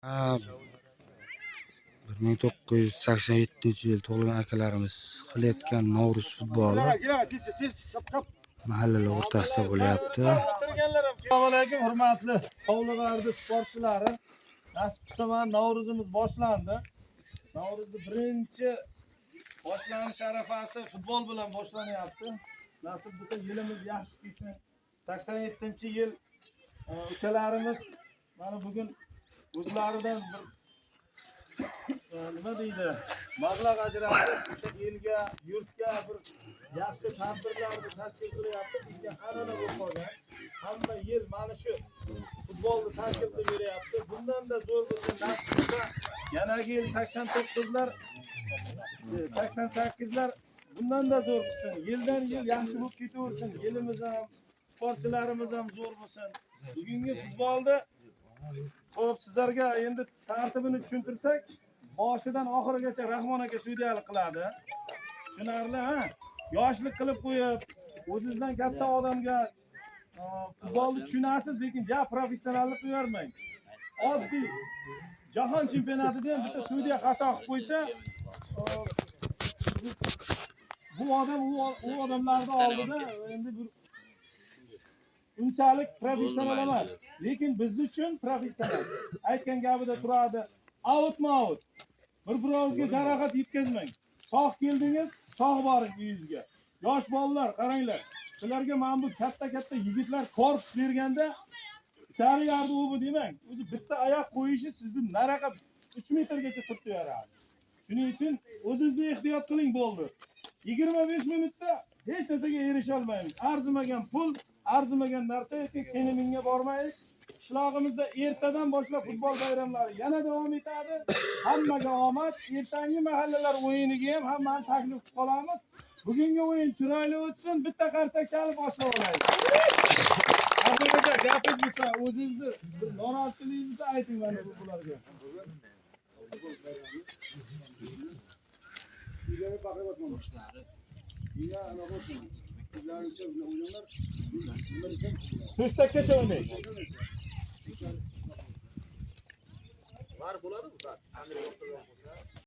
Ha, 1987-yil tug'ilgan akalarimiz qilayotgan Navro'z futboli mahallalar o'rtasida bo'lyapti. Assalomu alaykum hurmatli Hovliqardi sportchilari. Nasib qilsa Navro'zimiz boshlandi. Navro'zni birinchi boshlanish arafasi futbol bilan boshlanyapti. Nasib bo'lsa yilimiz yaxshi kelsin. 87-yil ukalarimiz mana bugun o'zlaridan bir nima deydi, mablag' ajratib o'sha elga, yurtga bir yaxshi tadbirlarni tashkil qilyapti. Bizga an'ana bo'lib qolgan. Hamma yil mana shu futbolni tashkil qilib beryapti. Bundan da zo'r bo'lsin. Nasib qilsa yanagi yil 89lar, 88lar bundan da zo'r bo'lsin. Yildan yil yaxshi bo'lib ketaversin. Yilimiz ham, sportchilarimiz ham zo'r bo'lsin. Bugungi futbolda xo'p, sizlarga endi tartibini tushuntirsak, boshidan oxirigacha Rahmon aka sudiyalik qiladi. Tushunarli, ha? Yoshlik qilib qo'yib, o'zingizdan katta odamga futbolni tushunasiz, lekin ja professionallik qo'yarmang. Oddiy jahon chempionatida ham bitta sudiya xato qilib qo'ysa, bu odam u odamlarning oldida endi bir unchalik professional emas, lekin biz uchun professional. Aytgan gapida turadi, out. Bir-biringizga jarohat yetkazmang. Sog' keldingiz, sog' boring uyingizga. Yosh bolalar, qaranglar. Sizlarga mana bu katta yigitlar korpus berganda tari yardi u demang. O'zi bitta oyoq qo'yishi sizni naraqa 3 metrgacha turib beradi. Shuning uchun o'zingizni ehtiyot qiling bo'ldi. 25 minutda hech narsaga erisha olmaymiz. Arzimagan pul, arzimagan narsa etik, seni menga bormaylik. Qishlog'imizda ertadan boshlab futbol bayramlari yana davom etadi. Hammaga omad. Ertangi mahallalar o'yiniga ham hammani taklif qilib qolamiz. Bugungi o'yin chiroyli o'tsin. Bitta qarsak chalib boshlab olaylik. Aka, gapingiz bo'lsa, o'zingizni bir norozichiligingizni ayting mana bularga. Sustakkacha o'ynaydi. Var bo'ladimi?